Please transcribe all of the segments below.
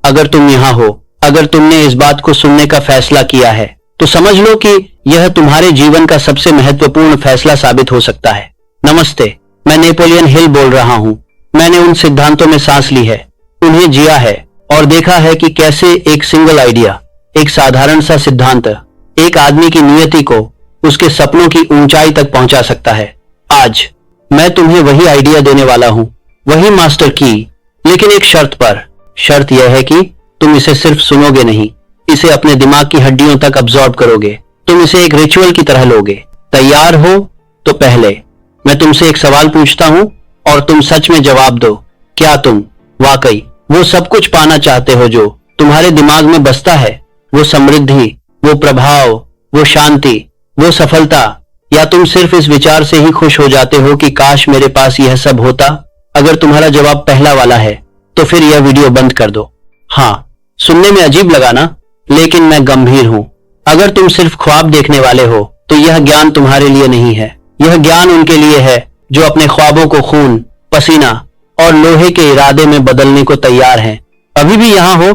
अगर तुम यहाँ हो, अगर तुमने इस बात को सुनने का फैसला किया है, तो समझ लो कि यह तुम्हारे जीवन का सबसे महत्वपूर्ण फैसला साबित हो सकता है। नमस्ते, मैं नेपोलियन हिल बोल रहा हूँ। मैंने उन सिद्धांतों में सांस ली है, उन्हें जिया है और देखा है कि कैसे एक सिंगल आइडिया, एक साधारण सा सिद्धांत एक आदमी की नियति को उसके सपनों की ऊंचाई तक पहुंचा सकता है। आज मैं तुम्हें वही आइडिया देने वाला हूं, वही मास्टर की, लेकिन एक शर्त पर। शर्त यह है कि तुम इसे सिर्फ सुनोगे नहीं, इसे अपने दिमाग की हड्डियों तक अब्सॉर्ब करोगे। तुम इसे एक रिचुअल की तरह लोगे। तैयार हो? तो पहले मैं तुमसे एक सवाल पूछता हूं और तुम सच में जवाब दो। क्या तुम वाकई वो सब कुछ पाना चाहते हो जो तुम्हारे दिमाग में बसता है? वो समृद्धि, वो प्रभाव, वो शांति, वो सफलता, या तुम सिर्फ इस विचार से ही खुश हो जाते हो कि काश मेरे पास यह सब होता? अगर तुम्हारा जवाब पहला वाला है तो फिर यह वीडियो बंद कर दो। हाँ, सुनने में अजीब लगा ना, लेकिन मैं गंभीर हूं। अगर तुम सिर्फ ख्वाब देखने वाले हो तो यह ज्ञान तुम्हारे लिए नहीं है। यह ज्ञान उनके लिए है जो अपने ख्वाबों को खून, पसीना और लोहे के इरादे में बदलने को तैयार हैं। अभी भी यहां हो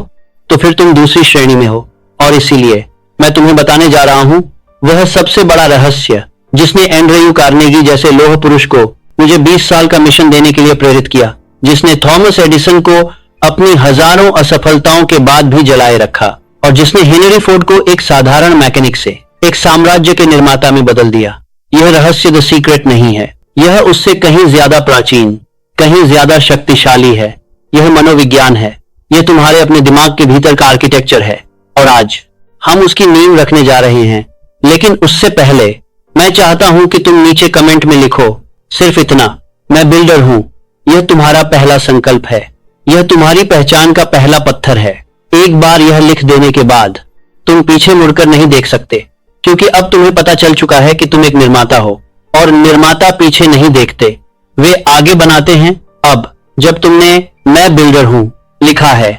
तो फिर तुम दूसरी श्रेणी में हो, और इसीलिए मैं तुम्हें बताने जा रहा हूं वह सबसे बड़ा रहस्य जिसने एंड्रयू कार्नेगी जैसे लौह पुरुष को मुझे 20 साल का मिशन देने के लिए प्रेरित किया, जिसने थॉमस एडिसन को अपनी हजारों असफलताओं के बाद भी जलाए रखा, और जिसने हेनरी फोर्ड को एक साधारण मैकेनिक से एक साम्राज्य के निर्माता में बदल दिया। यह रहस्य द सीक्रेट नहीं है, यह उससे कहीं ज्यादा प्राचीन, कहीं ज्यादा शक्तिशाली है। यह मनोविज्ञान है, यह तुम्हारे अपने दिमाग के भीतर का आर्किटेक्चर है, और आज हम उसकी नींव रखने जा रहे हैं। लेकिन उससे पहले मैं चाहता हूं कि तुम नीचे कमेंट में लिखो सिर्फ इतना, मैं बिल्डर हूं। यह तुम्हारा पहला संकल्प है, यह तुम्हारी पहचान का पहला पत्थर है। एक बार यह लिख देने के बाद तुम पीछे मुड़कर नहीं देख सकते, क्योंकि अब तुम्हें पता चल चुका है कि तुम एक निर्माता हो, और निर्माता पीछे नहीं देखते, वे आगे बनाते हैं। अब जब तुमने मैं बिल्डर हूं लिखा है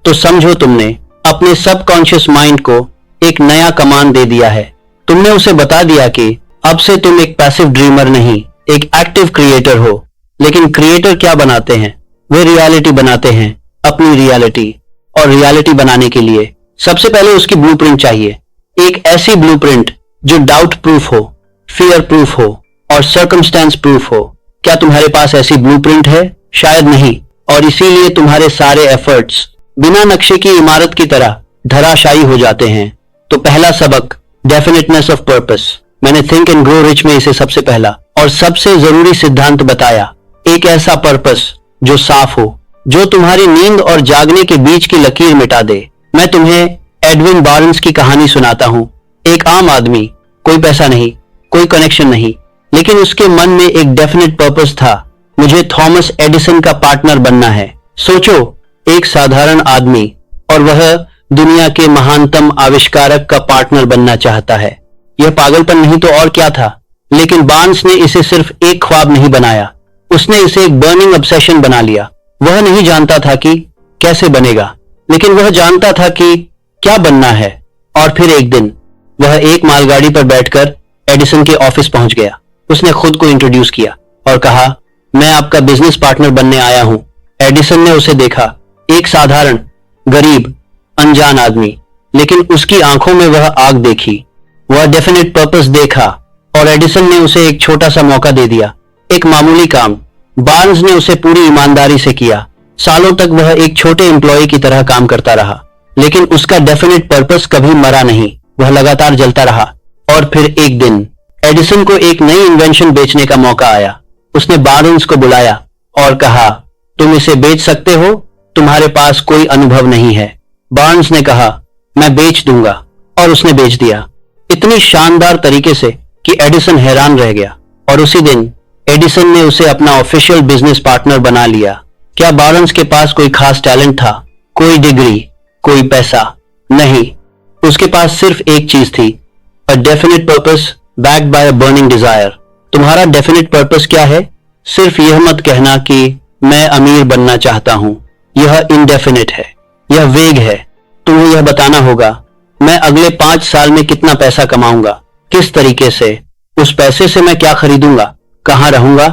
तो समझो तुमने अपने सबकॉन्शियस माइंड को एक नया कमांड दे दिया है। तुमने उसे बता दिया कि अब से तुम एक पैसिव ड्रीमर नहीं, एक एक्टिव क्रिएटर हो। लेकिन क्रिएटर क्या बनाते हैं? वे रियलिटी बनाते हैं, अपनी रियलिटी। और रियलिटी बनाने के लिए सबसे पहले उसकी ब्लूप्रिंट चाहिए, एक ऐसी ब्लूप्रिंट जो डाउट प्रूफ हो, फियर प्रूफ हो और सर्कमस्टेंस प्रूफ हो। क्या तुम्हारे पास ऐसी ब्लूप्रिंट है? शायद नहीं, और इसीलिए तुम्हारे सारे एफर्ट्स बिना नक्शे की इमारत की तरह धराशायी हो जाते हैं। तो पहला सबक, डेफिनेटनेस ऑफ पर्पस। मैंने थिंक एंड ग्रो रिच में इसे सबसे पहला और सबसे जरूरी सिद्धांत बताया। एक ऐसा पर्पस जो साफ हो, जो तुम्हारी नींद और जागने के बीच की लकीर मिटा दे। मैं तुम्हें एडविन बार्न्स की कहानी सुनाता हूं। एक आम आदमी, कोई पैसा नहीं, कोई कनेक्शन नहीं, लेकिन उसके मन में एक डेफिनेट पर्पस था। मुझे थॉमस एडिसन का पार्टनर बनना है। सोचो, एक साधारण आदमी, और वह दुनिया के महानतम आविष्कारक का पार्टनर बनना चाहता है। यह पागलपन नहीं तो और क्या था। लेकिन बार्न्स ने इसे सिर्फ एक ख्वाब नहीं बनाया, उसने इसे एक बर्निंग ऑब्सेशन बना लिया। वह नहीं जानता था कि कैसे बनेगा, लेकिन वह जानता था कि क्या बनना है। और फिर एक दिन वह एक मालगाड़ी पर बैठकर एडिसन के ऑफिस पहुंच गया। उसने खुद को इंट्रोड्यूस किया और कहा, मैं आपका बिजनेस पार्टनर बनने आया हूं। एडिसन ने उसे देखा, एक साधारण, गरीब, अनजान आदमी, लेकिन उसकी आंखों में वह आग देखी, वह डेफिनेट पर्पस देखा, और एडिसन ने उसे एक छोटा सा मौका दे दिया, एक मामूली काम। बार्न्स ने उसे पूरी ईमानदारी से किया। सालों तक वह एक छोटे एम्प्लॉय की तरह काम करता रहा, लेकिन उसका डेफिनेट पर्पस कभी मरा नहीं, वह लगातार जलता रहा। और फिर एक दिन एडिसन को एक नई इन्वेंशन बेचने का मौका आया। उसने बार्न्स को बुलाया और कहा, तुम इसे बेच सकते हो, तुम्हारे पास कोई अनुभव नहीं है। बार्न्स ने कहा, मैं बेच दूंगा, और उसने बेच दिया, इतनी शानदार तरीके से कि एडिसन हैरान रह गया। और उसी दिन एडिसन ने उसे अपना ऑफिशियल बिजनेस पार्टनर बना लिया। क्या बार्न्स के पास कोई खास टैलेंट था? कोई डिग्री, कोई पैसा? नहीं, उसके पास सिर्फ एक चीज थी, a definite purpose backed by a burning desire. तुम्हारा डेफिनेट पर्पस क्या है? सिर्फ यह मत कहना कि मैं अमीर बनना चाहता हूं। यह इनडेफिनेट है, यह वेग है। तुम्हें यह बताना होगा, मैं अगले 5 साल में कितना पैसा कमाऊंगा, किस तरीके से, उस पैसे से मैं क्या खरीदूंगा, कहां रहूंगा,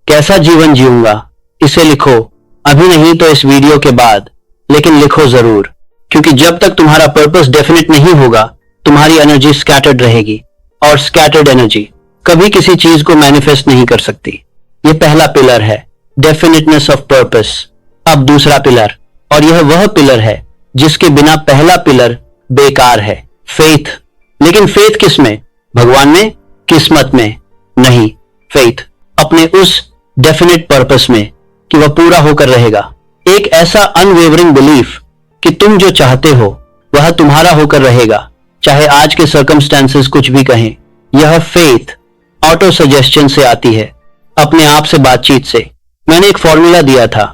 कैसा जीवन जीऊंगा। इसे लिखो, अभी नहीं तो इस वीडियो के बाद। लेकिन लिखो जरूर, क्योंकि जब तक तुम्हारा पर्पस डेफिनेट नहीं होगा तुम्हारी एनर्जी स्कैटर्ड रहेगी, और स्कैटर्ड एनर्जी कभी किसी चीज को मैनिफेस्ट नहीं कर सकती। ये पहला पिलर है, डेफिनेटनेस ऑफ पर्पस। अब दूसरा पिलर, और यह वह पिलर है जिसके बिना पहला पिलर बेकार है, फेथ। लेकिन फेथ किस में? भगवान में? किस्मत में? नहीं, फेथ अपने उस डेफिनेट पर्पस में कि वह पूरा होकर रहेगा। एक ऐसा अनवेवरिंग बिलीफ कि तुम जो चाहते हो वह तुम्हारा होकर रहेगा, चाहे आज के सर्कमस्टेंसेस कुछ भी कहें। यह फेथ ऑटो सजेशन से आती है, अपने आप से बातचीत से। मैंने एक फॉर्मूला दिया था,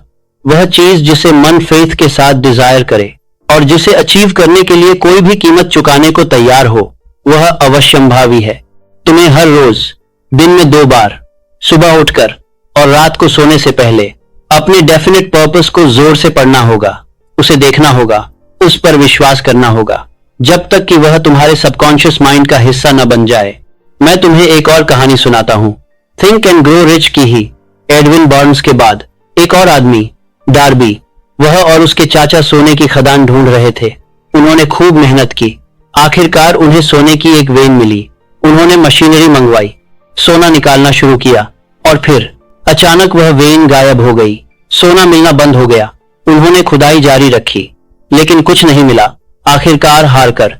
वह चीज जिसे मन फेथ के साथ डिजायर करे और जिसे अचीव करने के लिए कोई भी कीमत चुकाने को तैयार हो, वह अवश्यंभावी है। तुम्हें हर रोज दिन में 2 बार, सुबह उठकर और रात को सोने से पहले, अपने डेफिनेट पर्पस को जोर से पढ़ना होगा, उसे देखना होगा, उस पर विश्वास करना होगा, जब तक कि वह तुम्हारे सबकॉन्शियस माइंड का हिस्सा न बन जाए। मैं तुम्हें एक और कहानी सुनाता हूं, थिंक एंड ग्रो रिच की ही। एडविन बर्न्स के बाद एक और आदमी, डार्बी, वह और उसके चाचा सोने की खदान ढूंढ रहे थे। उन्होंने खूब मेहनत की, आखिरकार उन्हें सोने की एक वेन मिली। उन्होंने मशीनरी मंगवाई, सोना निकालना शुरू किया, और फिर अचानक वह वेन गायब हो गई। सोना मिलना बंद हो गया। उन्होंने खुदाई जारी रखी, लेकिन कुछ नहीं मिला। आखिरकार हार कर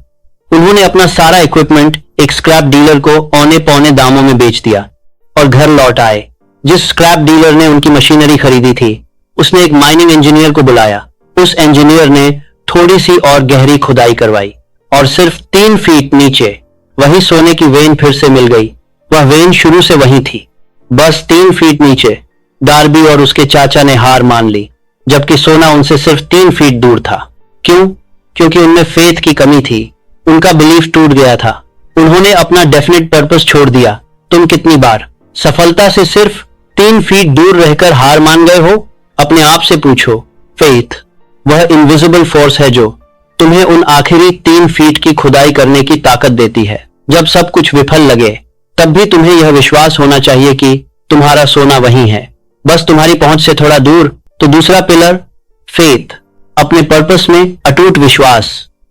उन्होंने अपना सारा इक्विपमेंट एक स्क्रैप डीलर को औने पौने दामों में बेच दिया और घर लौट आए। जिस स्क्रैप डीलर ने उनकी मशीनरी खरीदी थी, उसने एक माइनिंग इंजीनियर को बुलाया। उस इंजीनियर ने थोड़ी सी और गहरी खुदाई करवाई और सिर्फ 3 फीट नीचे वही सोने की वेन फिर से मिल गई। वह वेन शुरू से वही थी, बस 3 फीट नीचे। डार्बी और उसके चाचा ने हार मान ली, जबकि सोना उनसे सिर्फ 3 फीट दूर था। क्यों? क्योंकि उनमें फेथ की कमी थी। उनका बिलीफ टूट गया था। उन्होंने अपना डेफिनेट पर्पस छोड़ दिया। तुम कितनी बार सफलता से सिर्फ 3 फीट दूर रहकर हार मान गए हो? अपने आप से पूछो। फेथ वह इनविजिबल फोर्स है जो तुम्हें उन आखिरी 3 फीट की खुदाई करने की ताकत देती है। जब सब कुछ विफल लगे, तब भी तुम्हें यह विश्वास होना चाहिए कि तुम्हारा सोना वही है, बस तुम्हारी पहुंच से थोड़ा दूर। तो दूसरा पिलर, फेथ, अपने पर्पस में अटूट विश्वास।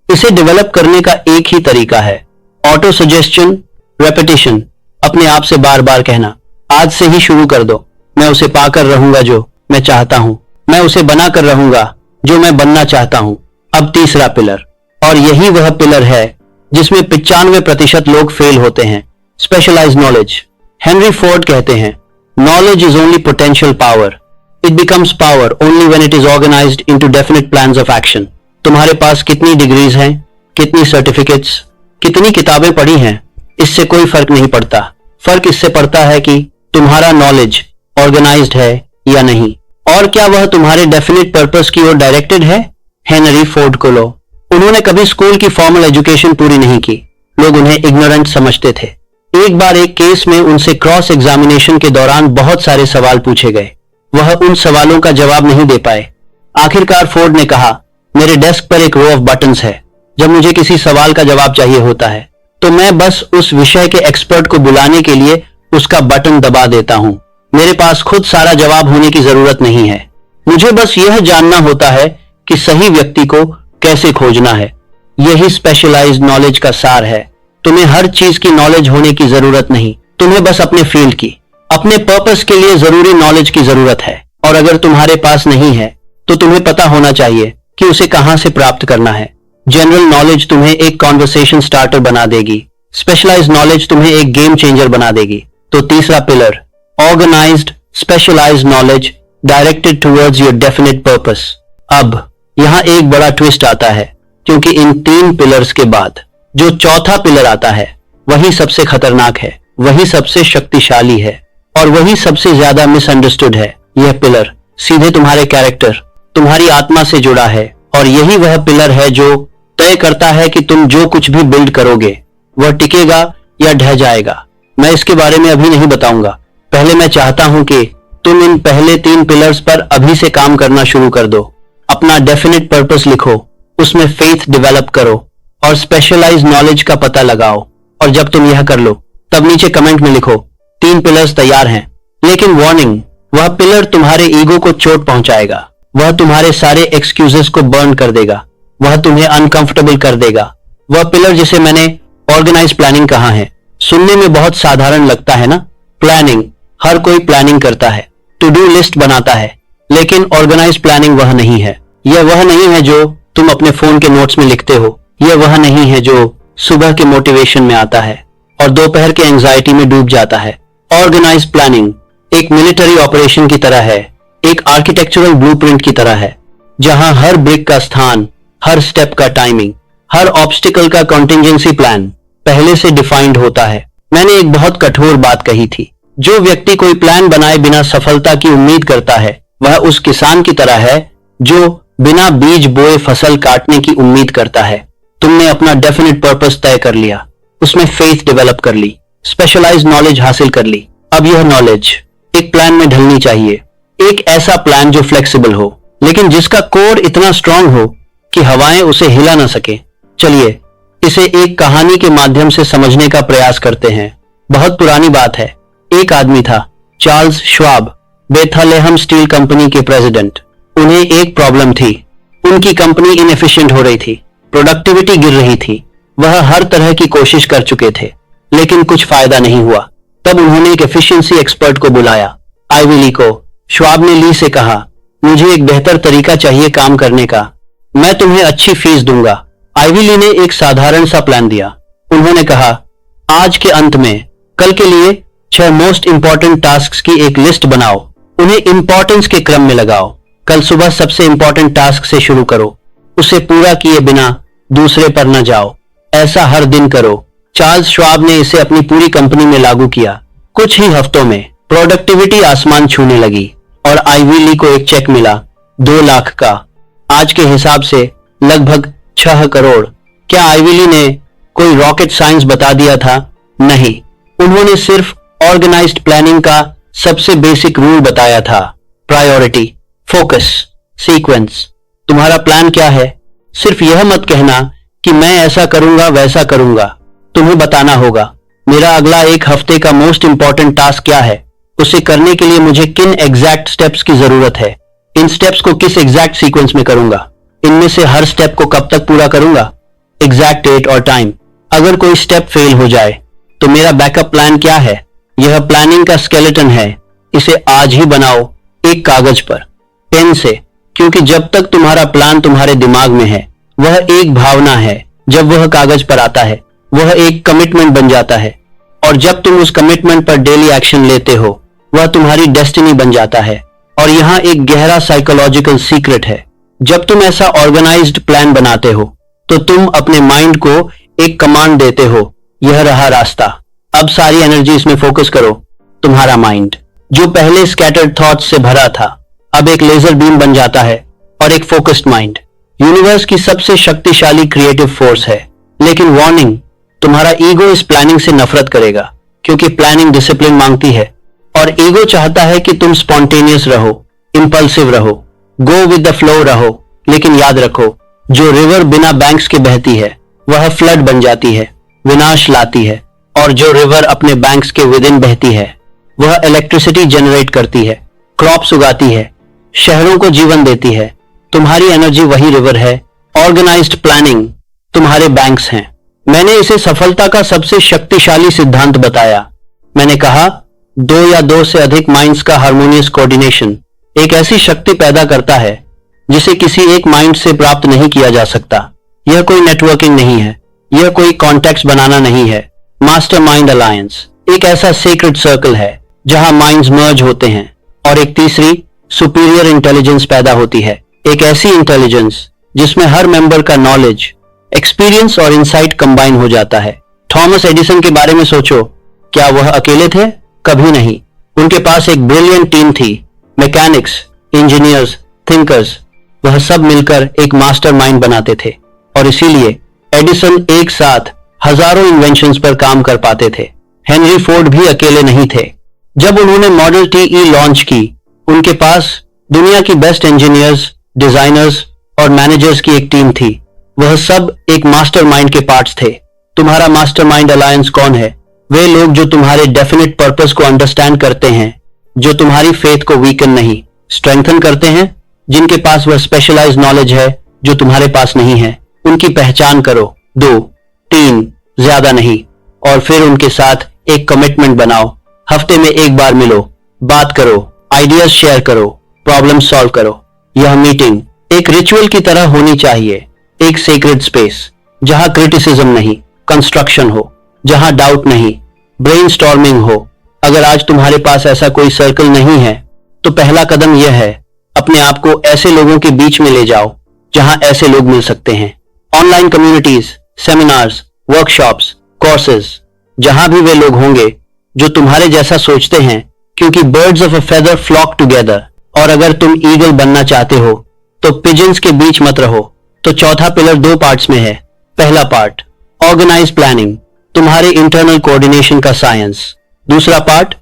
इसे डेवलप करने का एक ही तरीका है, ऑटो सजेशन, रेपिटेशन। अपने आप से बार बार कहना, आज से ही शुरू कर दो, मैं उसे पाकर रहूंगा जो मैं चाहता हूं, मैं उसे बनाकर रहूंगा जो मैं बनना चाहता हूं। अब तीसरा पिलर, और यही वह पिलर है जिसमें 95% लोग फेल होते हैं, स्पेशलाइज्ड नॉलेज। हेनरी फोर्ड कहते हैं, knowledge is only potential power, it becomes power only when it is organised into definite plans of action. तुम्हारे पास कितनी डिग्रीज हैं, कितनी सर्टिफिकेट्स, कितनी किताबें पढ़ी हैं, इससे कोई फर्क नहीं पड़ता। फर्क इससे पड़ता है कि तुम्हारा नॉलेज ऑर्गेनाइज्ड है या नहीं, और क्या वह तुम्हारे डेफिनेट पर्पस की ओर डायरेक्टेड है। हेनरी फोर्ड को लो, उन्होंने कभी स्कूल की फॉर्मल एजुकेशन पूरी नहीं की, लोग उन्हें इग्नोरेंट समझते थे। एक बार एक केस में उनसे क्रॉस एग्जामिनेशन के दौरान बहुत सारे सवाल पूछे गए, वह उन सवालों का जवाब नहीं दे पाए। आखिरकार फोर्ड ने कहा, मेरे डेस्क पर एक रो ऑफ बटन्स है, जब मुझे किसी सवाल का जवाब चाहिए होता है तो मैं बस उस विषय के एक्सपर्ट को बुलाने के लिए उसका बटन दबा देता हूं। मेरे पास खुद सारा जवाब होने की जरूरत नहीं है, मुझे बस यह जानना होता है कि सही व्यक्ति को कैसे खोजना है। यही स्पेशलाइज्ड नॉलेज का सार है। तुम्हें हर चीज की नॉलेज होने की जरूरत नहीं, तुम्हें बस अपने फील्ड की, अपने पर्पस के लिए जरूरी नॉलेज की जरूरत है। और अगर तुम्हारे पास नहीं है तो तुम्हें पता होना चाहिए कि उसे कहां से प्राप्त करना है। जनरल नॉलेज तुम्हें एक कॉन्वर्सेशन स्टार्टर बना देगी, स्पेशलाइज्ड नॉलेज तुम्हें एक गेम चेंजर बना देगी। तो तीसरा pillar, organised specialised knowledge directed towards your definite purpose. अब यहां एक बड़ा ट्विस्ट आता है, क्योंकि इन 3 पिलर्स के बाद जो चौथा पिलर आता है वही सबसे खतरनाक है, वही सबसे शक्तिशाली है और वही सबसे ज्यादा मिसअंडरस्टूड है। यह पिलर सीधे तुम्हारे कैरेक्टर, तुम्हारी आत्मा से जुड़ा है, और यही वह पिलर है जो तय करता है कि तुम जो कुछ भी बिल्ड करोगे वह टिकेगा या ढह जाएगा। मैं इसके बारे में अभी नहीं बताऊंगा, पहले मैं चाहता हूं कि तुम इन पहले 3 पिलर्स पर अभी से काम करना शुरू कर दो। अपना डेफिनेट पर्पस लिखो, उसमें फेथ डेवलप करो और स्पेशलाइज्ड नॉलेज का पता लगाओ। और जब तुम यह कर लो तब नीचे कमेंट में लिखो, 3 पिलर्स तैयार हैं। लेकिन वार्निंग, वह पिलर तुम्हारे ईगो को चोट पहुंचाएगा, वह तुम्हारे सारे एक्सक्यूजेस को बर्न कर देगा, वह तुम्हें अनकंफर्टेबल कर देगा। वह पिलर जिसे मैंने ऑर्गेनाइज प्लानिंग कहा है, सुनने में बहुत साधारण लगता है ना। प्लानिंग, हर कोई प्लानिंग करता है, टू डू लिस्ट बनाता है, लेकिन ऑर्गेनाइज प्लानिंग वह नहीं है। यह वह नहीं है जो तुम अपने फोन के नोट्स में लिखते हो, यह वह नहीं है जो सुबह के मोटिवेशन में आता है और दोपहर के एंजाइटी में डूब जाता है। ऑर्गेनाइज प्लानिंग एक मिलिट्री ऑपरेशन की तरह है, एक आर्किटेक्चरल ब्लूप्रिंट की तरह है, जहां हर ब्रिक का स्थान, हर स्टेप का टाइमिंग, हर ऑब्स्टिकल का कॉन्टिजेंसी प्लान पहले से डिफाइंड होता है। मैंने एक बहुत कठोर बात कही थी, जो व्यक्ति कोई प्लान बनाए बिना सफलता की उम्मीद करता है, वह उस किसान की तरह है जो बिना बीज बोए फसल काटने की उम्मीद करता है। तुमने अपना डेफिनेट पर्पस तय कर लिया, उसमें फेथ डेवलप कर ली, स्पेशलाइज नॉलेज हासिल कर ली। अब यह नॉलेज एक प्लान में ढलनी चाहिए, एक ऐसा प्लान जो फ्लेक्सिबल हो, लेकिन जिसका कोर इतना स्ट्रांग हो कि हवाएं उसे हिला ना सके। चलिए इसे एक कहानी के माध्यम से समझने का प्रयास करते हैं। बहुत पुरानी बात है। एक आदमी था, Charles Schwab, Bethlehem steel company के प्रेसिडेंट। उन्हें एक प्रॉब्लम थी, उनकी कंपनी इनएफिशिएंट हो रही थी, प्रोडक्टिविटी गिर रही थी। वह हर तरह की कोशिश कर चुके थे, लेकिन कुछ फायदा नहीं हुआ। तब उन्होंने एक एफिशिएंसी एक्सपर्ट को बुलाया, आइवी ली को। श्वाब ने ली से कहा, मुझे एक बेहतर तरीका चाहिए काम करने का, मैं तुम्हें अच्छी फीस दूंगा। आइवी ली ने एक साधारण सा प्लान दिया। उन्होंने कहा, आज के अंत में कल के लिए 6 मोस्ट इंपॉर्टेंट टास्क की एक लिस्ट बनाओ, उन्हें इंपॉर्टेंस के क्रम में लगाओ। कल सुबह सबसे इंपॉर्टेंट टास्क से शुरू करो, उसे पूरा किए बिना दूसरे पर न जाओ, ऐसा हर दिन करो। चार्ल्स श्वाब ने इसे अपनी पूरी कंपनी में लागू किया। कुछ ही हफ्तों में प्रोडक्टिविटी आसमान छूने लगी और आइवी ली को एक चेक मिला, 2 लाख का, आज के हिसाब से लगभग 6 करोड़। क्या आइवी ली ने कोई रॉकेट साइंस बता दिया था? नहीं, उन्होंने सिर्फ ऑर्गेनाइज्ड प्लानिंग का सबसे बेसिक रूल बताया था, प्रायोरिटी, फोकस, सीक्वेंस। तुम्हारा प्लान क्या है? सिर्फ यह मत कहना कि मैं ऐसा करूंगा वैसा करूंगा, तुम्हें बताना होगा, मेरा अगला एक हफ्ते का मोस्ट इंपॉर्टेंट टास्क क्या है, उसे करने के लिए मुझे किन एग्जैक्ट स्टेप्स की जरूरत है, इन स्टेप्स को किस एग्जैक्ट सीक्वेंस में करूंगा, इनमें से हर स्टेप को कब तक पूरा करूंगा, एग्जैक्ट डेट और टाइम। अगर कोई स्टेप फेल हो जाए तो मेरा बैकअप प्लान क्या है? यह प्लानिंग का स्केलेटन है, इसे आज ही बनाओ, एक कागज पर, पेन से, क्योंकि जब तक तुम्हारा प्लान तुम्हारे दिमाग में है, वह एक भावना है, जब वह कागज पर आता है वह एक कमिटमेंट बन जाता है, और जब तुम उस कमिटमेंट पर डेली एक्शन लेते हो वह तुम्हारी डेस्टिनी बन जाता है। और यहां एक गहरा साइकोलॉजिकल सीक्रेट है, जब तुम ऐसा ऑर्गेनाइज्ड प्लान बनाते हो तो तुम अपने माइंड को एक कमांड देते हो, यह रहा रास्ता, अब सारी एनर्जी इसमें फोकस करो। तुम्हारा माइंड, जो पहले स्कैटर्ड थॉट्स से भरा था, अब एक लेजर बीम बन जाता है और एक फोकस्ड माइंड यूनिवर्स की सबसे शक्तिशाली क्रिएटिव फोर्स है। लेकिन वार्निंग, तुम्हारा ईगो इस प्लानिंग से नफरत करेगा, क्योंकि प्लानिंग डिसिप्लिन मांगती है और ईगो चाहता है कि तुम स्पॉन्टेनियस रहो, इंपल्सिव रहो, गो विद द फ्लो रहो। लेकिन याद रखो, जो रिवर बिना बैंक्स के बहती है वह फ्लड बन जाती है, विनाश लाती है, और जो रिवर अपने बैंक्स के विद इन बहती है वह इलेक्ट्रिसिटी जनरेट करती है, क्रॉप्स उगाती है, शहरों को जीवन देती है। तुम्हारी एनर्जी वही रिवर है, ऑर्गेनाइज्ड प्लानिंग तुम्हारे बैंक्स हैं। मैंने इसे सफलता का सबसे शक्तिशाली सिद्धांत बताया। मैंने कहा, 2 या 2 से अधिक माइंड्स का हार्मोनियस कोऑर्डिनेशन एक ऐसी शक्ति पैदा करता है जिसे किसी एक माइंड से प्राप्त नहीं किया जा सकता। यह कोई नेटवर्किंग नहीं है, यह कोई कॉन्टेक्ट्स बनाना नहीं है। मास्टरमाइंड अलायंस एक ऐसा सीक्रेट सर्कल है जहां माइंड्स मर्ज होते हैं और एक तीसरी सुपीरियर इंटेलिजेंस पैदा होती है, एक ऐसी इंटेलिजेंस जिसमें हर मेंबर का नॉलेज, एक्सपीरियंस और इंसाइट कंबाइन हो जाता है। थॉमस एडिसन के बारे में सोचो, क्या वह अकेले थे? कभी नहीं। उनके पास एक ब्रिलियंट टीम थी, मैकेनिक्स, इंजीनियर्स, थिंकर्स, वह सब मिलकर एक मास्टरमाइंड बनाते थे और इसीलिए एडिसन एक साथ हजारों इन्वेंशंस पर काम कर पाते थे। हेनरी फोर्ड भी अकेले नहीं थे। जब उन्होंने मॉडल टी लॉन्च की, उनके पास दुनिया की बेस्ट इंजीनियर्स, डिजाइनर्स और मैनेजर्स की एक टीम थी। वह सब एक मास्टरमाइंड के पार्ट्स थे। तुम्हारा मास्टरमाइंड अलायंस कौन है? वे लोग जो तुम्हारे डेफिनेट पर्पस को अंडरस्टैंड करते हैं, जो तुम्हारी फेथ को वीकन नहीं स्ट्रेंथन करते हैं। जिनके पास वह स्पेशलाइज्ड नॉलेज है जो तुम्हारे पास नहीं है। उनकी पहचान करो, 2, 3, ज्यादा नहीं, और फिर उनके साथ एक कमिटमेंट बनाओ। हफ्ते में एक बार मिलो, बात करो, आइडियाज शेयर करो, प्रॉब्लम सॉल्व करो। यह मीटिंग एक रिचुअल की तरह होनी चाहिए, एक सेक्रेड स्पेस जहां क्रिटिसिज्म नहीं, कंस्ट्रक्शन हो, जहां डाउट नहीं, ब्रेनस्टॉर्मिंग हो। अगर आज तुम्हारे पास ऐसा कोई सर्कल नहीं है तो पहला कदम यह है, अपने आप को ऐसे लोगों के बीच में ले जाओ जहां ऐसे लोग मिल सकते हैं। Online communities, seminars, workshops, courses, जहां भी वे लोग होंगे जो तुम्हारे जैसा सोचते हैं, क्योंकि birds of a feather flock together. और अगर तुम ईगल बनना चाहते हो तो पिजन्स के बीच मत रहो। तो चौथा पिलर 2 पार्ट्स में है। पहला पार्ट ऑर्गेनाइज प्लानिंग, तुम्हारे इंटरनल कोऑर्डिनेशन का साइंस। दूसरा पार्ट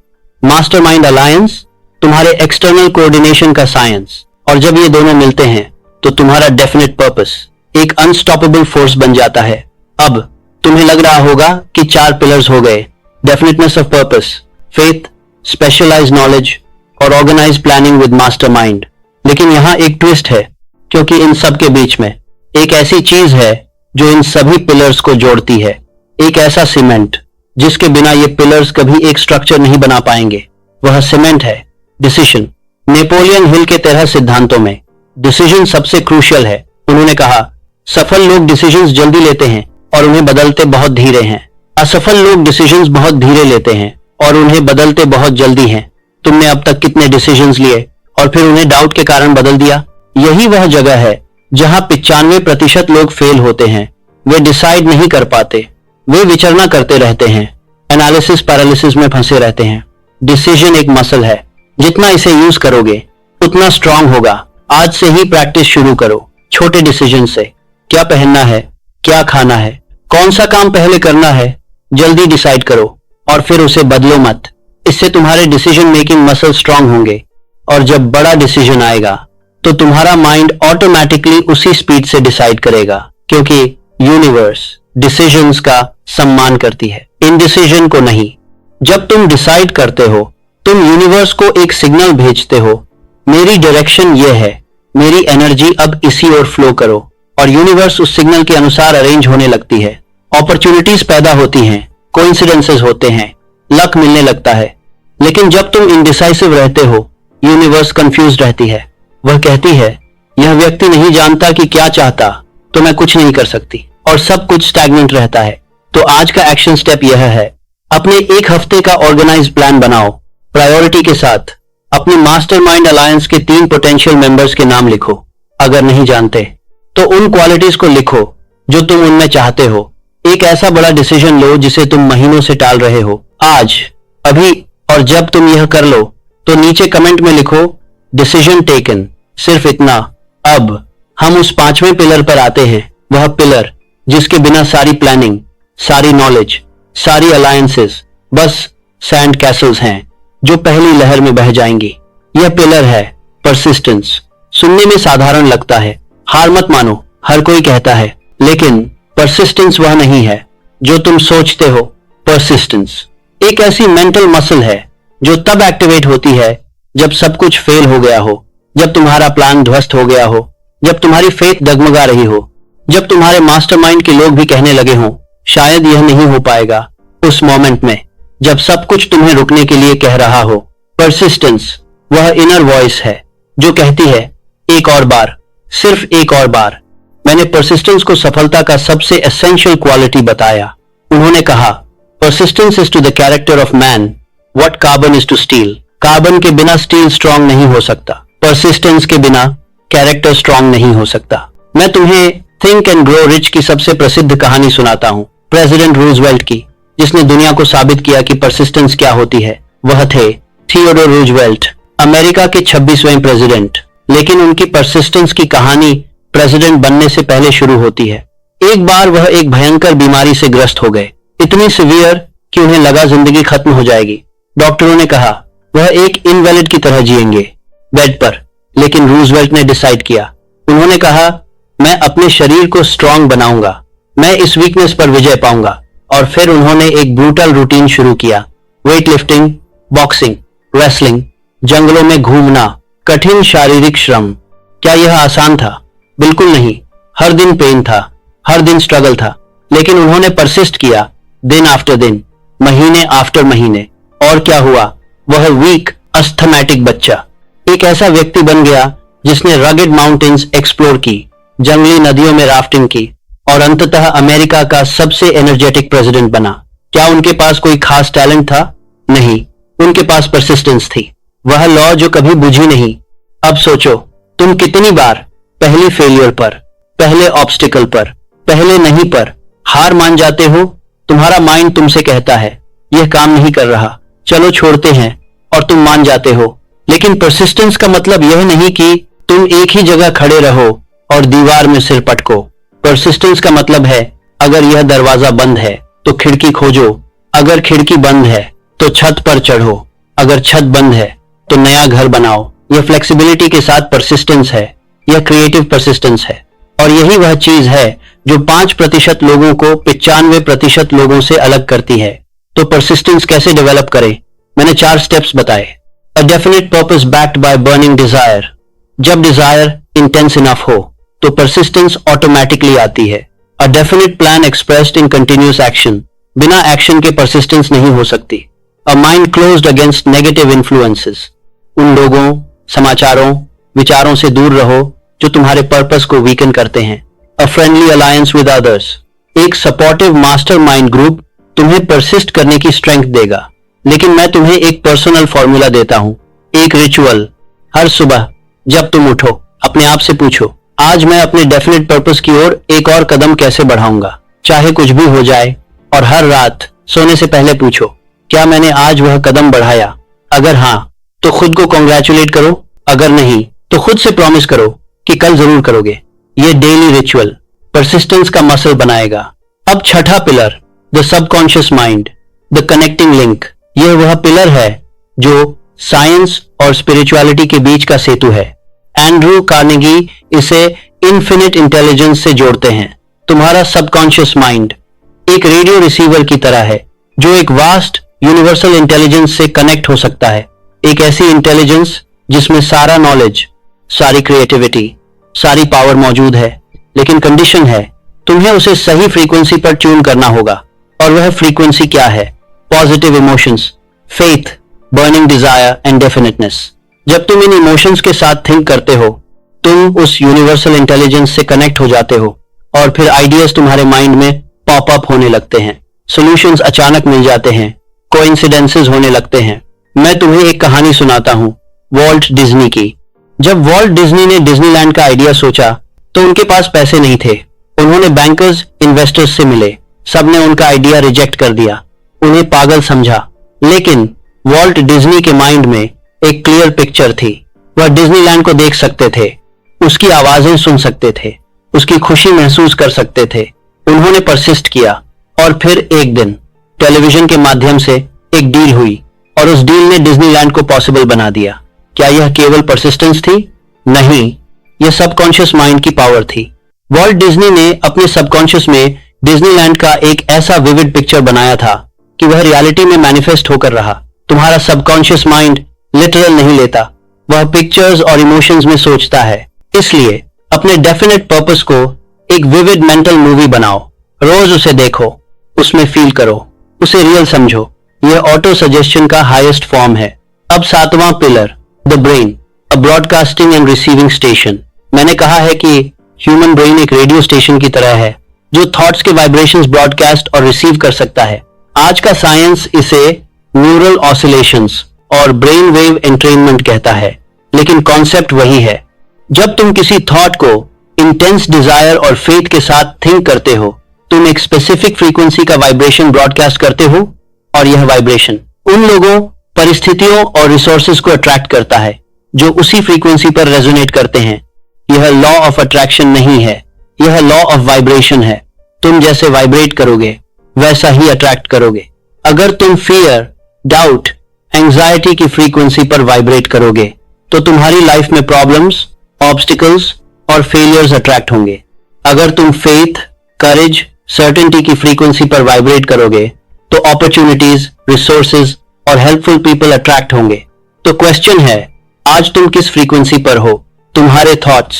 मास्टरमाइंड अलायंस, तुम्हारे एक्सटर्नल कोऑर्डिनेशन का साइंस। और जब ये दोनों मिलते हैं तो तुम्हारा डेफिनेट पर्पस एक अनस्टॉपेबल फोर्स बन जाता है। अब तुम्हें लग रहा होगा कि 4 पिलर्स हो गए, definiteness of purpose, faith, specialised knowledge और ऑर्गेनाइज प्लानिंग विद मास्टरमाइंड। लेकिन यहां एक ट्विस्ट है, क्योंकि इन सब के बीच में एक ऐसी चीज है जो इन सभी पिलर्स को जोड़ती है, एक ऐसा सीमेंट जिसके बिना ये पिलर्स कभी एक स्ट्रक्चर नहीं बना पाएंगे। वह सीमेंट है डिसीजन। नेपोलियन हिल के 13 सिद्धांतों में डिसीजन सबसे क्रूशियल है। उन्होंने कहा, सफल लोग डिसीजंस जल्दी लेते हैं और उन्हें बदलते बहुत धीरे हैं। असफल लोग डिसीजंस बहुत धीरे लेते हैं और उन्हें बदलते बहुत जल्दी हैं। तुमने अब तक कितने डिसीजंस लिए और फिर उन्हें डाउट के कारण बदल दिया? यही वह जगह है जहां 95% लोग फेल होते हैं। वे डिसाइड नहीं कर पाते, वे विचरना करते रहते हैं, एनालिसिस पैरालिसिस में फंसे रहते हैं। डिसीजन एक मसल है, जितना इसे यूज करोगे उतना स्ट्रांग होगा। आज से ही प्रैक्टिस शुरू करो, छोटे डिसीजन से। क्या पहनना है, क्या खाना है, कौन सा काम पहले करना है, जल्दी डिसाइड करो और फिर उसे बदलो मत। इससे तुम्हारे डिसीजन मेकिंग मसल स्ट्रांग होंगे और जब बड़ा डिसीजन आएगा तो तुम्हारा माइंड ऑटोमेटिकली उसी स्पीड से डिसाइड करेगा, क्योंकि यूनिवर्स डिसीजंस का सम्मान करती है, इनडिसीजन को नहीं। जब तुम डिसाइड करते हो तुम यूनिवर्स को एक सिग्नल भेजते हो, मेरी डायरेक्शन ये है, मेरी एनर्जी अब इसी ओर फ्लो करो, और यूनिवर्स उस सिग्नल के अनुसार अरेंज होने लगती है। अपॉर्चुनिटीज पैदा होती हैं, कोइंसिडेंसेस होते हैं, लक मिलने लगता है। लेकिन जब तुम इनडिसाइसिव रहते हो, यूनिवर्स कंफ्यूज रहती है। वह कहती है, यह व्यक्ति नहीं जानता कि क्या चाहता, तो मैं कुछ नहीं कर सकती, और सब कुछ स्टैग्नेंट रहता है। तो आज का एक्शन स्टेप यह है, अपने 1 हफ्ते का ऑर्गेनाइज प्लान बनाओ, प्रायोरिटी के साथ। अपने मास्टरमाइंड अलायंस के 3 पोटेंशियल मेंबर्स के नाम लिखो। अगर नहीं जानते तो उन क्वालिटीज को लिखो जो तुम उनमें चाहते हो। एक ऐसा बड़ा डिसीजन लो जिसे तुम महीनों से टाल रहे हो, आज, अभी। और जब तुम यह कर लो तो नीचे कमेंट में लिखो, डिसीजन टेकन। सिर्फ इतना। अब हम उस 5वें पिलर पर आते हैं, वह पिलर जिसके बिना सारी प्लानिंग, सारी नॉलेज, सारी अलायंसेस बस सैंड कैसल्स हैं जो पहली लहर में बह जाएंगी। यह पिलर है परसिस्टेंस। सुनने में साधारण लगता है, हार मत मानो, हर कोई कहता है, लेकिन परसिस्टेंस वह नहीं है जो तुम सोचते हो। परसिस्टेंस एक ऐसी मेंटल मसल है जो तब एक्टिवेट होती है जब सब कुछ फेल हो गया हो, जब तुम्हारा प्लान ध्वस्त हो गया हो, जब तुम्हारी फेथ डगमगा रही हो, जब तुम्हारे मास्टरमाइंड के लोग भी कहने लगे हों, शायद यह नहीं हो पाएगा। उस मोमेंट में जब सब कुछ तुम्हें रुकने के लिए कह रहा हो। परसिस्टेंस वह इनर वॉइस है जो कहती है, एक और बार, सिर्फ एक और बार। मैंने परसिस्टेंस को सफलता का सबसे एसेंशियल क्वालिटी बताया। उन्होंने कहा, persistence is to the character of man what carbon is to steel. Carbon के बिना स्टील स्ट्रांग नहीं हो सकता, परसिस्टेंस के बिना कैरेक्टर स्ट्रांग नहीं हो सकता। मैं तुम्हें थिंक एंड ग्रो रिच की सबसे प्रसिद्ध कहानी सुनाता हूं, प्रेसिडेंट रूजवेल्ट की, जिसने दुनिया को साबित किया कि परसिस्टेंस क्या होती है। वह थे थियोडोर रूजवेल्ट, अमेरिका के 26वें प्रेसिडेंट। लेकिन उनकी परसिस्टेंस की कहानी प्रेसिडेंट बनने से पहले शुरू होती है। एक बार वह एक भयंकर बीमारी से ग्रस्त हो गए, इतनी सीवियर कि उन्हें लगा जिंदगी खत्म हो जाएगी। डॉक्टरों ने कहा वह एक इनवैलिड की तरह जिएंगे बेड पर। लेकिन रूजवेल्ट ने डिसाइड किया। उन्होंने कहा, मैं अपने शरीर को स्ट्रांग बनाऊंगा, मैं इस वीकनेस पर विजय पाऊंगा। और फिर उन्होंने एक ब्रूटल रूटीन शुरू किया, वेट लिफ्टिंग, बॉक्सिंग, रेसलिंग, जंगलों में घूमना, कठिन शारीरिक श्रम। क्या यह आसान था? बिल्कुल नहीं। हर दिन पेन था, हर दिन स्ट्रगल था, लेकिन उन्होंने परसिस्ट किया, दिन आफ्टर दिन, महीने आफ्टर महीने। और क्या हुआ? वह वीक अस्थमैटिक बच्चा एक ऐसा व्यक्ति बन गया जिसने रगेड माउंटेन्स एक्सप्लोर की, जंगली नदियों में राफ्टिंग की और अंततः अमेरिका का सबसे एनर्जेटिक प्रेसिडेंट बना। क्या उनके पास कोई खास टैलेंट था? नहीं, उनके पास परसिस्टेंस थी, वह लॉ जो कभी बुझी नहीं। अब सोचो, तुम कितनी बार पहली फेलियर पर, पहले ऑब्स्टिकल पर, पहले नहीं पर हार मान जाते हो? तुम्हारा माइंड तुमसे कहता है यह काम नहीं कर रहा, चलो छोड़ते हैं, और तुम मान जाते हो। लेकिन परसिस्टेंस का मतलब यह नहीं कि तुम एक ही जगह खड़े रहो और दीवार में सिर पटको। परसिस्टेंस का मतलब है अगर यह दरवाजा बंद है तो खिड़की खोजो, अगर खिड़की बंद है तो छत पर चढ़ो, अगर छत बंद है तो नया घर बनाओ। यह फ्लेक्सिबिलिटी के साथ परसिस्टेंस है, यह क्रिएटिव परसिस्टेंस है। और यही वह चीज है जो 5% लोगों को 95% लोगों से अलग करती है। तो परसिस्टेंस कैसे डेवलप करें? मैंने 4 स्टेप्स बताए। A definite purpose backed by burning desire. जब डिजायर इंटेंस इनफ हो तो परसिस्टेंस ऑटोमेटिकली आती है। A definite plan expressed in continuous action. बिना एक्शन के परसिस्टेंस नहीं हो सकती। A mind closed against negative influences. उन लोगों, समाचारों, विचारों से दूर रहो जो तुम्हारे पर्पस को वीकन करते हैं। A friendly alliance with others. एक सपोर्टिव मास्टरमाइंड ग्रुप तुम्हें परसिस्ट करने की स्ट्रेंथ देगा। लेकिन मैं तुम्हें एक पर्सनल फॉर्मूला देता हूं, एक रिचुअल। हर सुबह जब तुम उठो, अपने आप से पूछो, आज मैं अपने डेफिनेट पर्पस की ओर एक और कदम कैसे बढ़ाऊंगा, चाहे कुछ भी हो जाए। और हर रात सोने से पहले पूछो, क्या मैंने आज वह कदम बढ़ाया? अगर हां, तो खुद को कॉन्ग्रेचुलेट करो, अगर नहीं तो खुद से प्रॉमिस करो कि कल जरूर करोगे। यह डेली रिचुअल परसिस्टेंस का मसल बनाएगा। अब छठा pillar, the subconscious mind, the connecting link. यह वह पिलर है जो साइंस और स्पिरिचुअलिटी के बीच का सेतु है। एंड्रू कार्नेगी इसे इन्फिनिट इंटेलिजेंस से जोड़ते हैं। तुम्हारा सबकॉन्शियस माइंड एक रेडियो रिसीवर की तरह है जो एक वास्ट यूनिवर्सल इंटेलिजेंस से कनेक्ट हो सकता है। एक ऐसी इंटेलिजेंस जिसमें सारा नॉलेज, सारी क्रिएटिविटी, सारी पावर मौजूद है। लेकिन कंडीशन है, तुम्हें उसे सही फ्रीक्वेंसी पर ट्यून करना होगा। और वह फ्रीक्वेंसी क्या है? Positive emotions, faith, burning desire and definiteness. जब तुम इन इमोशंस के साथ थिंक करते हो, तुम उस यूनिवर्सल इंटेलिजेंस से कनेक्ट हो जाते हो और फिर आइडियाज तुम्हारे माइंड में पॉप अप होने लगते हैं, सॉल्यूशंस अचानक मिल जाते हैं, कोइंसिडेंसेस होने लगते हैं। मैं तुम्हें एक कहानी सुनाता हूं, वॉल्ट डिज्नी की। जब वॉल्ट डिज्नी ने डिज्नीलैंड का आइडिया सोचा तो उनके पास पैसे नहीं थे। उन्होंने बैंकर्स, इन्वेस्टर्स से मिले, सबने उनका आइडिया रिजेक्ट कर दिया, उन्हें पागल समझा। लेकिन वॉल्ट डिज्नी के माइंड में एक क्लियर पिक्चर थी। वह डिज्नीलैंड को देख सकते थे, उसकी आवाजें सुन सकते थे, उसकी खुशी महसूस कर सकते थे। उन्होंने परसिस्ट किया और फिर एक दिन टेलीविजन के माध्यम से एक डील हुई और उस डील ने डिज्नीलैंड को पॉसिबल बना दिया। क्या यह केवल परसिस्टेंस थी? नहीं, यह सबकॉन्शियस माइंड की पावर थी। वॉल्ट डिज्नी ने अपने सबकॉन्शियस में डिज्नीलैंड का एक ऐसा विविड पिक्चर बनाया था कि वह रियलिटी में मैनिफेस्ट होकर रहा। तुम्हारा सबकॉन्शियस माइंड लिटरल नहीं लेता, वह पिक्चर्स और इमोशंस में सोचता है। इसलिए अपने डेफिनेट पर्पस को एक विविड मेंटल मूवी बनाओ, रोज उसे देखो, उसमें फील करो, उसे रियल समझो। यह ऑटो सजेशन का हाईएस्ट फॉर्म है। अब 7वां pillar, the brain, a broadcasting and receiving station. मैंने कहा है कि ह्यूमन ब्रेन एक रेडियो स्टेशन की तरह है जो थॉट्स के वाइब्रेशंस ब्रॉडकास्ट और रिसीव कर सकता है। आज का साइंस इसे न्यूरल ऑसिलेशंस और ब्रेन वेव एंट्रेनमेंट कहता है, लेकिन कॉन्सेप्ट वही है। जब तुम किसी थॉट को इंटेंस डिजायर और फेथ के साथ थिंक करते हो, तुम एक स्पेसिफिक फ्रीक्वेंसी का वाइब्रेशन ब्रॉडकास्ट करते हो और यह वाइब्रेशन उन लोगों, परिस्थितियों और रिसोर्सेज को अट्रैक्ट करता है जो उसी फ्रीक्वेंसी पर रेजोनेट करते हैं। यह लॉ ऑफ अट्रैक्शन नहीं है, यह लॉ ऑफ वाइब्रेशन है। तुम जैसे वाइब्रेट करोगे वैसा ही अट्रैक्ट करोगे। अगर तुम फियर, डाउट, एंजाइटी की फ्रीक्वेंसी पर वाइब्रेट करोगे तो तुम्हारी लाइफ में प्रॉब्लम्स, ऑब्स्टिकल्स और फेलियर्स अट्रैक्ट होंगे। अगर तुम फेथ, करेज, सर्टेनिटी की फ्रीक्वेंसी पर वाइब्रेट करोगे तो अपॉर्चुनिटीज, रिसोर्सेज और हेल्पफुल पीपल अट्रैक्ट होंगे। तो क्वेश्चन है, आज तुम किस फ्रीक्वेंसी पर हो? तुम्हारे थॉट्स,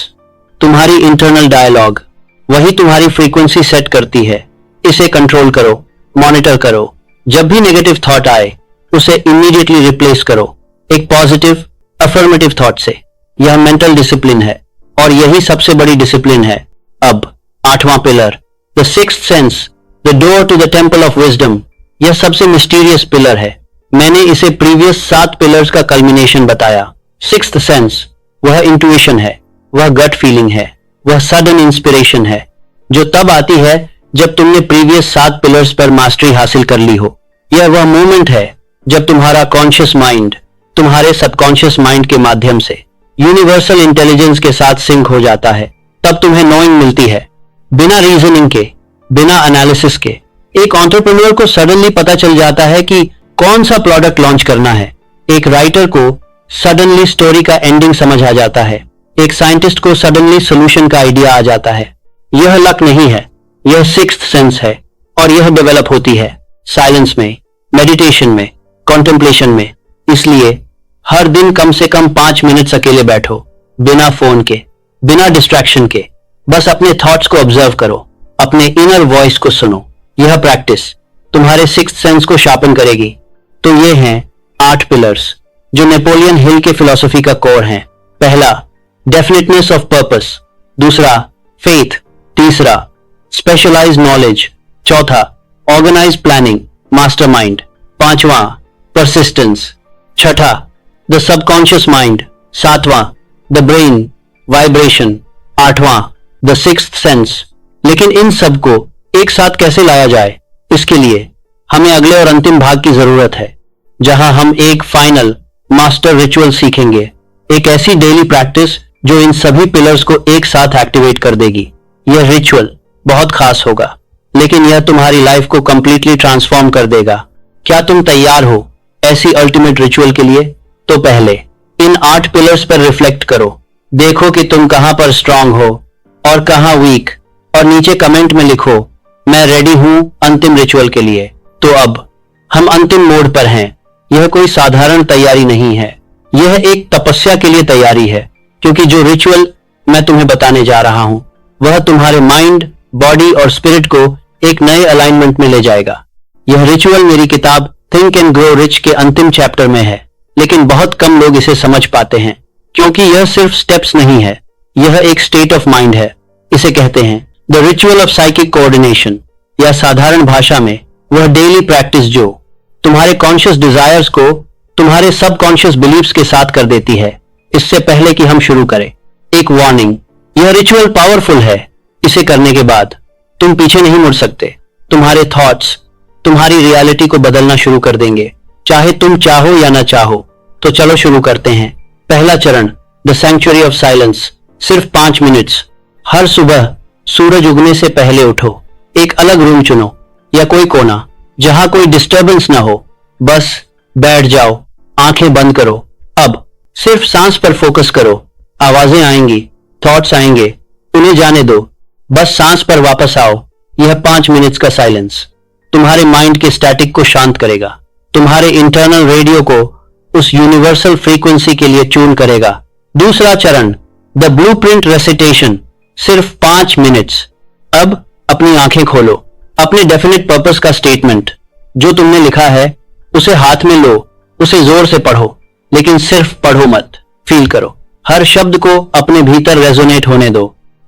तुम्हारी इंटरनल डायलॉग, वही तुम्हारी फ्रीक्वेंसी सेट करती है। इसे कंट्रोल करो, मॉनिटर करो। जब भी नेगेटिव थॉट आए उसे इमीडिएटली रिप्लेस करो एक पॉजिटिव अफर्मेटिव थॉट से। यह मेंटल डिसिप्लिन है और यही सबसे बड़ी डिसिप्लिन है। अब 8वां pillar, the sixth sense, the door to the temple of wisdom. यह सबसे मिस्टीरियस पिलर है। मैंने इसे प्रीवियस 7 पिलर्स का कल्मिनेशन बताया। सिक्स्थ सेंस वह इंट्यूशन है, वह गट फीलिंग है, वह सडन इंस्पिरेशन है जो तब आती है जब तुमने प्रीवियस 7 पिलर्स पर मास्टरी हासिल कर ली हो। यह वह मोमेंट है जब तुम्हारा कॉन्शियस माइंड तुम्हारे सबकॉन्शियस माइंड के माध्यम से यूनिवर्सल इंटेलिजेंस के साथ सिंक हो जाता है। तब तुम्हें नोइंग मिलती है, बिना रीजनिंग के, बिना एनालिसिस के। एक एंटरप्रेन्योर को सडनली पता चल जाता है कि कौन सा प्रोडक्ट लॉन्च करना है। एक राइटर को सडनली स्टोरी का एंडिंग समझ आ जाता है। एक साइंटिस्ट को सडनली सोल्यूशन का आइडिया आ जाता है। यह लक नहीं है, यह सिक्स्थ सेंस है और यह डेवलप होती है साइलेंस में, मेडिटेशन में, कॉन्टेम्पलेशन में। इसलिए हर दिन कम से कम 5 मिनट्स अकेले बैठो, बिना फोन के, बिना डिस्ट्रैक्शन के। बस अपने थॉट्स को ऑब्जर्व करो, अपने इनर वॉइस को सुनो। यह प्रैक्टिस तुम्हारे सिक्स्थ सेंस को शार्पन करेगी। तो ये हैं 8 पिलर्स जो नेपोलियन हिल के फिलॉसफी का कोर हैं। पहला, डेफिनेटनेस ऑफ पर्पस। दूसरा, फेथ। तीसरा, स्पेशलाइज्ड नॉलेज। चौथा, ऑर्गेनाइज्ड प्लानिंग, मास्टरमाइंड। पांचवा, परसिस्टेंस। छठा, द सबकॉन्शियस माइंड। सातवां, द ब्रेन, वाइब्रेशन। आठवां, द सिक्स्थ सेंस। लेकिन इन सबको एक साथ कैसे लाया जाए, इसके लिए हमें अगले और अंतिम भाग की जरूरत है, जहां हम एक फाइनल मास्टर रिचुअल सीखेंगे। एक ऐसी डेली प्रैक्टिस जो इन सभी पिलर्स को एक साथ एक्टिवेट कर देगी। यह रिचुअल बहुत खास होगा, लेकिन यह तुम्हारी लाइफ को कंप्लीटली ट्रांसफॉर्म कर देगा। क्या तुम तैयार हो ऐसी अल्टीमेट रिचुअल के लिए? तो पहले इन 8 पिलर्स पर रिफ्लेक्ट करो। देखो कि तुम कहां पर स्ट्रांग हो और कहां वीक, और नीचे कमेंट में लिखो, मैं रेडी हूं अंतिम रिचुअल के लिए। तो अब हम अंतिम मोड पर हैं। यह कोई साधारण तैयारी नहीं है, यह एक तपस्या के लिए तैयारी है, क्योंकि जो रिचुअल मैं तुम्हें बताने जा रहा हूं वह तुम्हारे माइंड, बॉडी और स्पिरिट को एक नए अलाइनमेंट में ले जाएगा। यह रिचुअल मेरी किताब थिंक एंड ग्रो रिच के अंतिम चैप्टर में है, लेकिन बहुत कम लोग इसे समझ पाते हैं, क्योंकि यह सिर्फ स्टेप्स नहीं है, यह एक स्टेट ऑफ माइंड है। इसे कहते हैं the ritual of psychic coordination, या साधारण भाषा में वह डेली प्रैक्टिस जो तुम्हारे कॉन्शियस डिजायर्स को तुम्हारे सबकॉन्शियस बिलीव्स के साथ कर देती है। इससे पहले कि हम शुरू करें, एक वार्निंग, यह रिचुअल पावरफुल है। इसे करने के बाद तुम पीछे नहीं मुड़ सकते। तुम्हारे थॉट्स तुम्हारी रियलिटी को बदलना शुरू कर देंगे, चाहे तुम चाहो या ना चाहो। तो चलो शुरू करते हैं। पहला चरण, द सैंक्चुअरी ऑफ साइलेंस। सिर्फ 5 मिनट्स। हर सुबह सूरज उगने से पहले उठो। एक अलग रूम चुनो या कोई कोना जहां कोई डिस्टर्बेंस ना हो। बस बैठ जाओ, आंखें बंद करो। अब सिर्फ सांस पर फोकस करो। आवाजें आएंगी, थॉट्स आएंगे, उन्हें जाने दो। बस सांस पर वापस आओ। यह 5 मिनट्स का साइलेंस तुम्हारे माइंड के स्टैटिक को शांत करेगा, तुम्हारे इंटरनल रेडियो को उस यूनिवर्सल फ्रीक्वेंसी के लिए ट्यून करेगा। दूसरा चरण, द ब्लूप्रिंट रेसिटेशन। सिर्फ 5 मिनट्स। अब अपनी आंखें खोलो। अपने डेफिनेट पर्पस का स्टेटमेंट जो तुमने लिखा है उसे हाथ में लो, उसे जोर से पढ़ो, लेकिन सिर्फ पढ़ो मत, फील करो। हर शब्द को अपने भीतर रेजोनेट होने दो।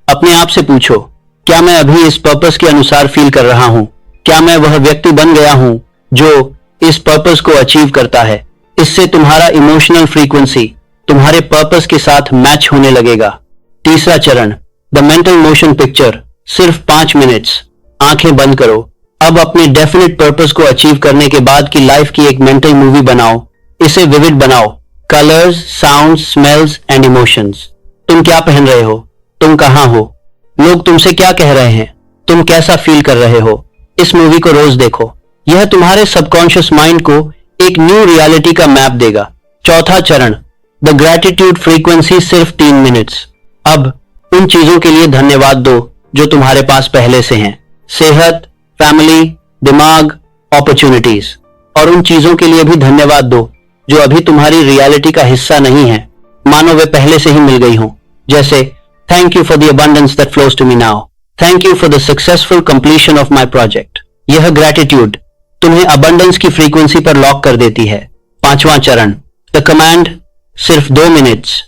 अपने आप से पूछो, क्या मैं अभी इस पर्पस के अनुसार फील कर रहा हूं? क्या मैं वह व्यक्ति बन गया हूं जो इस पर्पस को अचीव करता है? इससे तुम्हारा इमोशनल फ्रीक्वेंसी तुम्हारे पर्पस के साथ मैच होने लगेगा। तीसरा चरण, द मेंटल मोशन पिक्चर। सिर्फ 5 मिनट्स। आंखें बंद करो। अब अपने डेफिनेट पर्पस को अचीव करने के बाद की लाइफ की एक मेंटल मूवी बनाओ। इसे विविड बनाओ। Colours, sound, smells and emotions. तुम क्या पहन रहे हो? तुम कहां हो? लोग तुमसे क्या कह रहे हैं? तुम कैसा फील कर रहे हो? इस मूवी को रोज देखो। यह तुम्हारे सबकॉन्शियस माइंड को एक न्यू रियलिटी का मैप देगा। चौथा चरण, द ग्रैटिट्यूड फ्रीक्वेंसी। सिर्फ 3 मिनट्स। अब उन चीजों के लिए धन्यवाद दो जो तुम्हारे पास पहले से हैं। सेहत, फैमिली, दिमाग, अपॉर्चुनिटीज। और उन चीजों के लिए भी धन्यवाद दो जो अभी तुम्हारी रियलिटी का हिस्सा नहीं है, मानो वे पहले से ही मिल गई हों। जैसे thank you for the abundance that flows to me now, thank you for the successful completion of my project. यह ग्रैटिट्यूड तुम्हें अबंडेंस की फ्रीक्वेंसी पर लॉक कर देती है। 5वां चरण, द कमांड, सिर्फ 2 मिनट्स।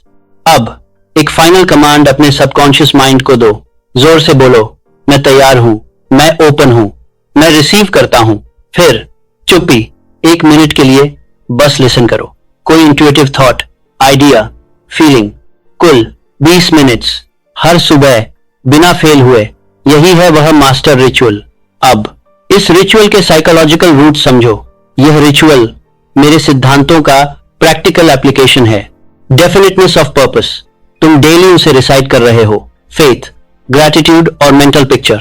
अब एक फाइनल कमांड अपने सबकॉन्शियस माइंड को दो। जोर से बोलो, मैं तैयार हूं, मैं ओपन हूं, मैं रिसीव करता हूं। फिर चुप्पी 1 मिनट के लिए बस लिसन करो। कोई इंट्यूटिव थॉट, आइडिया, फीलिंग। कुल 20 मिनट्स हर सुबह बिना फेल हुए। यही है वह मास्टर रिचुअल। अब इस रिचुअल के साइकोलॉजिकल रूट समझो। यह रिचुअल मेरे सिद्धांतों का प्रैक्टिकल एप्लीकेशन है। डेफिनेटनेस ऑफ पर्पस, तुम डेली उसे रिसाइट कर रहे हो। फेथ, ग्रैटिट्यूड और मेंटल पिक्चर।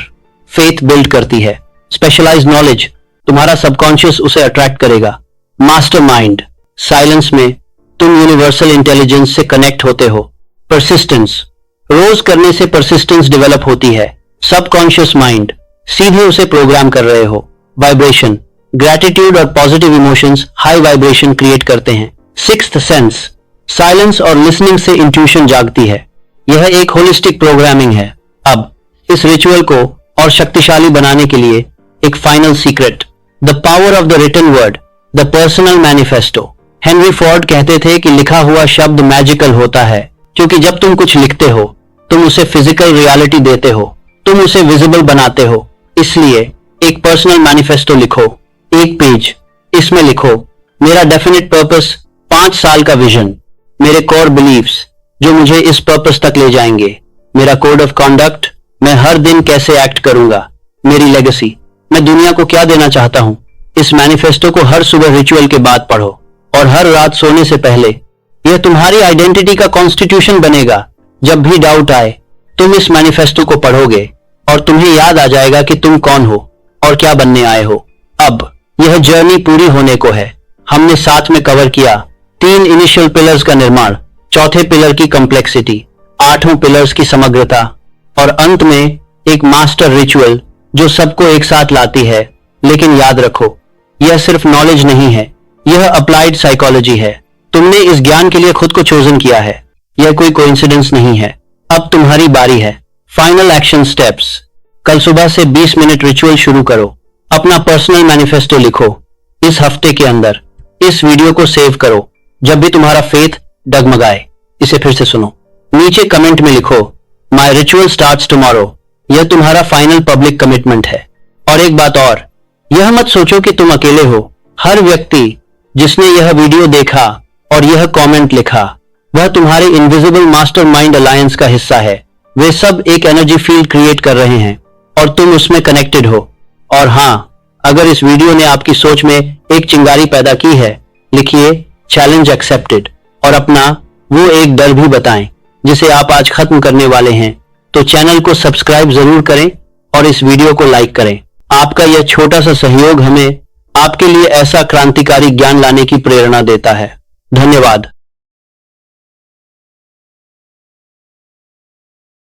फेथ बिल्ड करती है। स्पेशलाइज नॉलेज, तुम्हारा सबकॉन्शियस उसे अट्रैक्ट करेगा। मास्टरमाइंड, साइलेंस में तुम यूनिवर्सल इंटेलिजेंस से कनेक्ट होते हो। परसिस्टेंस, रोज करने से परसिस्टेंस डेवलप होती है। सबकॉन्शियस माइंड, सीधे उसे प्रोग्राम कर रहे हो। वाइब्रेशन, ग्रैटिट्यूड और positive emotions high vibration create करते हैं। सिक्स्थ सेंस, साइलेंस और लिसनिंग से इंट्यूशन जागती है। यह एक होलिस्टिक प्रोग्रामिंग है। अब इस रिचुअल को और शक्तिशाली बनाने के लिए एक final secret, the power of the written word, the personal manifesto. Henry Ford कहते थे कि लिखा हुआ शब्द मैजिकल होता है, क्योंकि जब तुम कुछ लिखते हो तुम उसे फिजिकल रियलिटी देते हो, तुम उसे विजिबल बनाते हो। इसलिए एक पर्सनल मैनिफेस्टो लिखो, 1 पेज। इसमें लिखो, मेरा डेफिनेट पर्पस, 5 साल का विजन, मेरे कोर बिलीव्स जो मुझे इस पर्पस तक ले जाएंगे, मेरा कोड ऑफ कॉन्डक्ट, मैं हर दिन कैसे एक्ट करूंगा, मेरी लेगेसी, मैं दुनिया को क्या देना चाहता हूं। इस मैनिफेस्टो को हर सुबह रिचुअल के बाद पढ़ो और हर रात सोने से पहले। यह तुम्हारी आइडेंटिटी का कॉन्स्टिट्यूशन बनेगा। जब भी डाउट आए तुम इस मैनिफेस्टो को पढ़ोगे और तुम्हें याद आ जाएगा कि तुम कौन हो और क्या बनने आए हो। अब यह जर्नी पूरी होने को है। हमने साथ में कवर किया 3 इनिशियल पिलर्स का निर्माण, चौथे पिलर की कॉम्प्लेक्सिटी, 8वें पिलर्स की समग्रता और अंत में एक मास्टर रिचुअल जो सबको एक साथ लाती है। लेकिन याद रखो, यह सिर्फ नॉलेज नहीं है, यह अप्लाइड साइकोलॉजी है। तुमने इस ज्ञान के लिए खुद को चोजन किया है, यह कोई कोइंसिडेंस नहीं है। अब तुम्हारी बारी है। फाइनल एक्शन स्टेप्स, कल सुबह से 20 मिनट रिचुअल शुरू करो। अपना पर्सनल मैनिफेस्टो लिखो इस हफ्ते के अंदर। इस वीडियो को सेव करो जब भी तुम्हारा फेथ डगमगाए। इसे फिर से सुनो। नीचे कमेंट में लिखो, माई रिचुअल स्टार्ट्स टुमारो। यह तुम्हारा फाइनल पब्लिक कमिटमेंट है। और एक बात और, यह मत सोचो कि तुम अकेले हो। हर व्यक्ति जिसने यह वीडियो देखा और यह कमेंट लिखा, वह तुम्हारे इनविजिबल मास्टरमाइंड अलायंस का हिस्सा है। वे सब एक एनर्जी फील्ड क्रिएट कर रहे हैं और तुम उसमें कनेक्टेड हो। और हां, अगर इस वीडियो ने आपकी सोच में एक चिंगारी पैदा की है, लिखिए चैलेंज एक्सेप्टेड और अपना वो एक डर भी बताएं जिसे आप आज खत्म करने वाले हैं। तो चैनल को सब्सक्राइब जरूर करें और इस वीडियो को लाइक करें। आपका यह छोटा सा सहयोग हमें आपके लिए ऐसा क्रांतिकारी ज्ञान लाने की प्रेरणा देता है। धन्यवाद।